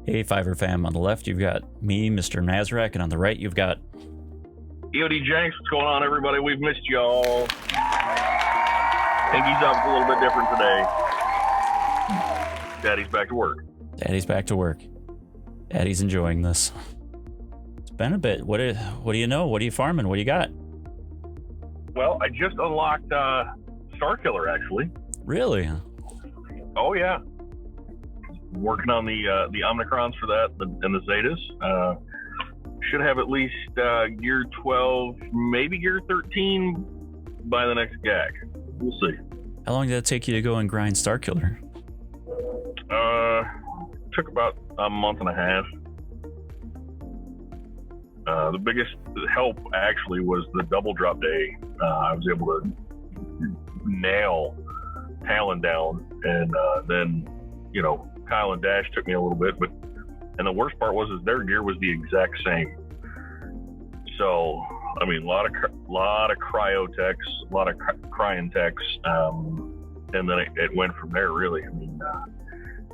Hey, Fiverr fam. On the left, you've got me, Mr. Nazarek, and on the right, you've got EOD Jenks. What's going on, everybody? We've missed y'all. Pinky's up a little bit different today. Daddy's back to work. Daddy's back to work. Daddy's enjoying this. It's been a bit. What do you know? What are you farming? What do you got? Well, I just unlocked Starkiller, actually. Really? Oh, yeah. Working on the Omnicrons for that and the Zetas. Should have at least gear 12, maybe gear 13 by the next gag. We'll see. How long did it take you to go and grind Starkiller? Took about a month and a half. The biggest help actually was the double drop day. I was able to nail Talon down, and then, you know, Kyle and Dash took me a little bit, and the worst part was their gear was the exact same. So, I mean, a lot of cryotechs, a lot of cryontex, and then it went from there, really. I mean,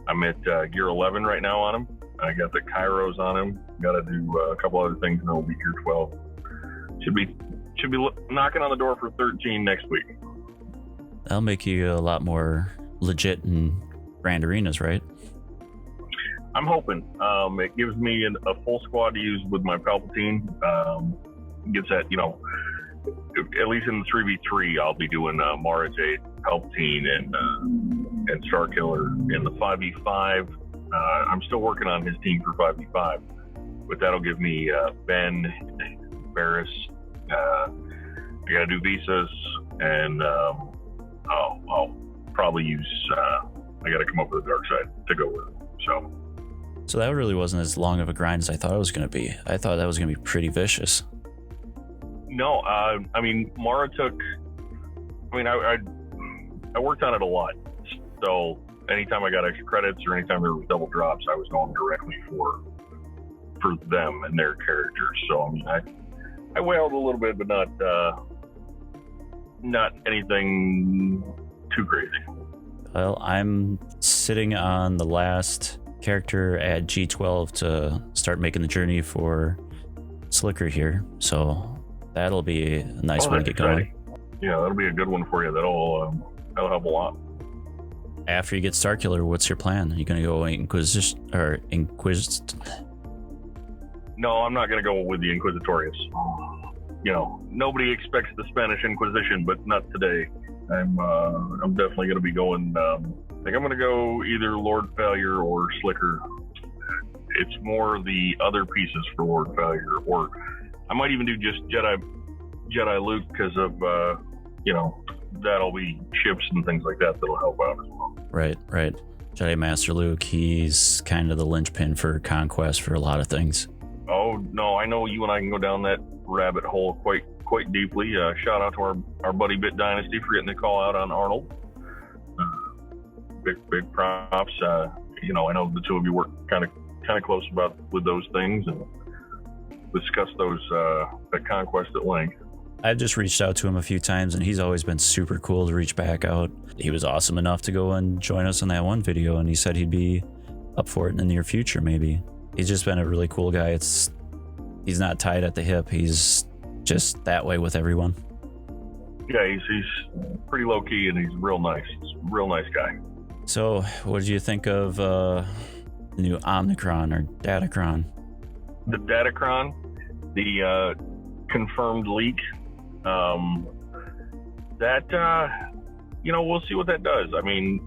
I'm at gear 11 right now on him. I got the Kairos on him. Got to do a couple other things, and it'll be gear 12. Should be knocking on the door for 13 next week. That'll make you a lot more legit in Grand Arenas, right? I'm hoping. It gives me a full squad to use with my Palpatine. Gets that, you know, at least in the 3v3, I'll be doing Mara Jade, Palpatine, and Starkiller. In the 5v5, I'm still working on his team for 5v5, but that'll give me Ben, Barris. I gotta do visas, and I'll probably use. I gotta come over to the dark side to go with it. So that really wasn't as long of a grind as I thought it was going to be. I thought that was going to be pretty vicious. No, I mean, Mara took. I mean, I worked on it a lot. So anytime I got extra credits or anytime there was double drops, I was going directly for them and their characters. So I mean, I wailed a little bit, but not anything too crazy. Well, I'm sitting on the last character at G12 to start making the journey for Slicker here, so that'll be a nice one to get going. Yeah, that'll be a good one for you. That'll help a lot. After you get Starkiller, what's your plan? Are you gonna go Inquisition or No, I'm not gonna go with the Inquisitorius. You know, nobody expects the Spanish Inquisition, but not today. I'm definitely gonna be going. I think I'm going to go either Lord Failure or Slicker. It's more the other pieces for Lord Failure, or I might even do just Jedi Luke because of, you know, that'll be ships and things like that that'll help out as well. Right. Jedi Master Luke, he's kind of the linchpin for conquest for a lot of things. Oh, no, I know you and I can go down that rabbit hole quite deeply. Shout out to our buddy Bit Dynasty for getting the call out on Arnold. Big props. You know, I know the two of you work kind of close with those things and discuss those at Conquest at length. I've just reached out to him a few times, and he's always been super cool to reach back out. He was awesome enough to go and join us in that one video, and he said he'd be up for it in the near future, maybe. He's just been a really cool guy. He's not tied at the hip. He's just that way with everyone. Yeah, he's pretty low key, and he's real nice. He's a real nice guy. So, what did you think of the new Omnicron or Data Cron? The Data Cron, the confirmed leak. You know, we'll see what that does. I mean,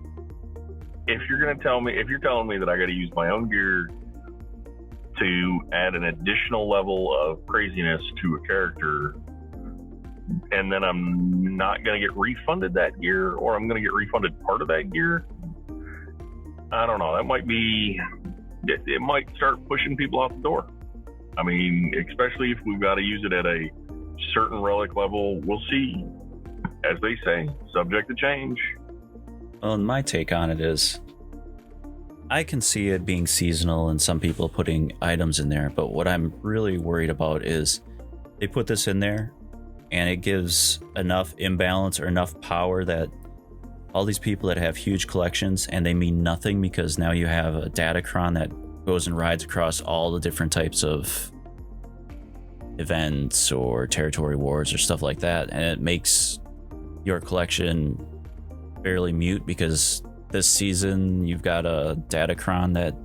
if you're telling me that I got to use my own gear to add an additional level of craziness to a character, and then I'm not going to get refunded that gear, or I'm going to get refunded part of that gear, I don't know. That might be, it might start pushing people out the door. I mean, especially if we've got to use it at a certain relic level. We'll see. As they say, subject to change. Well, my take on it is, I can see it being seasonal and some people putting items in there, but what I'm really worried about is they put this in there and it gives enough imbalance or enough power that all these people that have huge collections and they mean nothing because now you have a Data Cron that goes and rides across all the different types of events or territory wars or stuff like that, and it makes your collection fairly mute, because this season you've got a Data Cron that,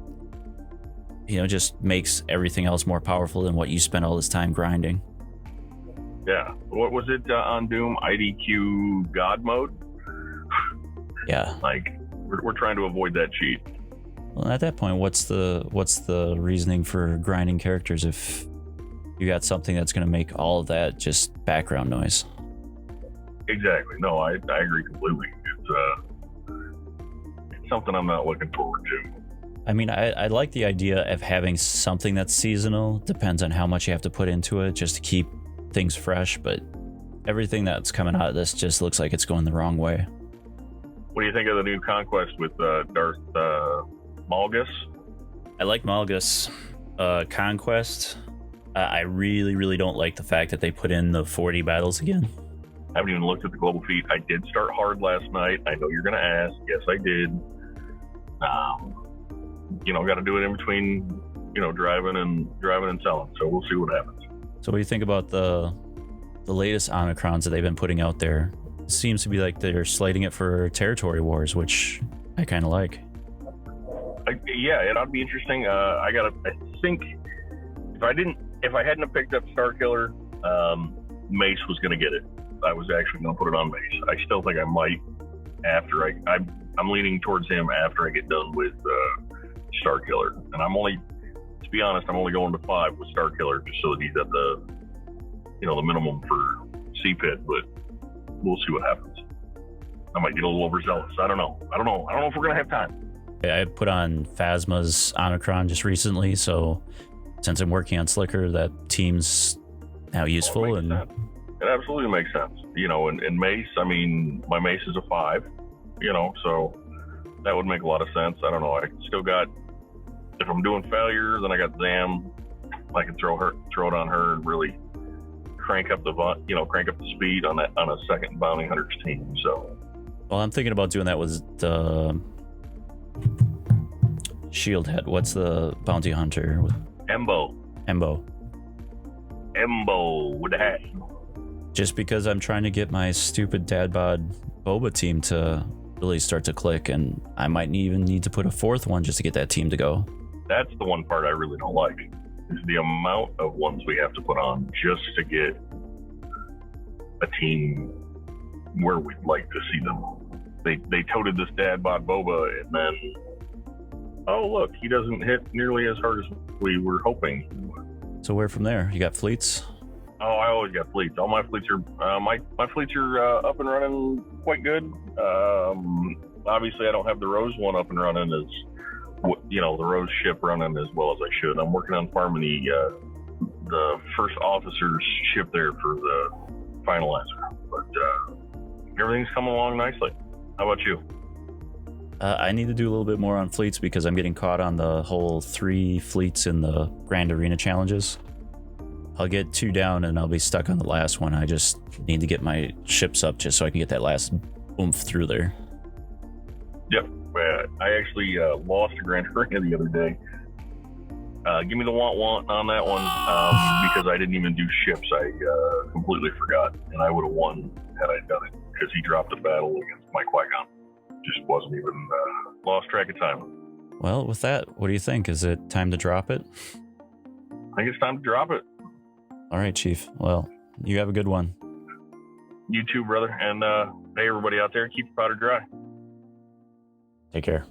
you know, just makes everything else more powerful than what you spent all this time grinding. Yeah. What was it on Doom? IDQ God mode? Yeah. Like, we're trying to avoid that cheat. Well, at that point, what's the reasoning for grinding characters if you got something that's going to make all of that just background noise? Exactly. No, I agree completely. It's something I'm not looking forward to. I mean, I like the idea of having something that's seasonal. Depends on how much you have to put into it just to keep things fresh, but everything that's coming out of this just looks like it's going the wrong way. What do you think of the new conquest with Darth Malgus? I like Malgus. Conquest, I really don't like the fact that they put in the 40 battles again. I haven't even looked at the global feat. I did start hard last night. I know you're going to ask. Yes, I did. You know, got to do it in between, you know, driving and selling. So we'll see what happens. So what do you think about the latest Omicrons that they've been putting out there? It seems to be like they're slating it for territory wars, which I kind of like. Yeah, it ought to be interesting. I think if I hadn't have picked up Starkiller, Mace was going to get it. I was actually going to put it on Mace. I still think I might after I'm leaning towards him after I get done with Starkiller. And to be honest, I'm only going to 5 with Starkiller just so that he's at the minimum for CPIT, but we'll see what happens. I might get a little overzealous. I don't know if we're going to have time. I put on Phasma's Omicron just recently, so since I'm working on Slicker, that team's now useful. It absolutely makes sense. You know, and Mace, I mean, my Mace is a 5, you know, so that would make a lot of sense. I don't know. I still got, if I'm doing failure, then I got Zam. I can throw it on her and really crank up the speed on a second bounty hunter's team. So, well, I'm thinking about doing that with the Shield Head. What's the bounty hunter? Embo with the hat. Just because I'm trying to get my stupid dad bod Boba team to really start to click, and I might even need to put a 4th one just to get that team to go. That's the one part I really don't like, is the amount of ones we have to put on just to get a team where we'd like to see them. They toted this dad bod Boba, and then, oh look, he doesn't hit nearly as hard as we were hoping. So where from there? You got fleets? Oh, I always got fleets. All my fleets are my fleets are up and running quite good. Obviously, I don't have the Rose one up and running the Rose ship running as well as I should. I'm working on farming the first officer's ship there for the finalizer, but everything's coming along nicely. How about you? I need to do a little bit more on fleets because I'm getting caught on the whole 3 fleets in the Grand Arena challenges. I'll get 2 down and I'll be stuck on the last one. I just need to get my ships up just so I can get that last oomph through there. Yep. I actually lost a Grand Arena the other day. Give me the want on that one because I didn't even do ships. I completely forgot, and I would have won had I done it because he dropped a battle against my Qui-Gon. Just wasn't even lost track of time. Well, with that, what do you think? Is it time to drop it? I think it's time to drop it. All right, Chief. Well, you have a good one. You too, brother. And hey, everybody out there, keep your powder dry. Take care.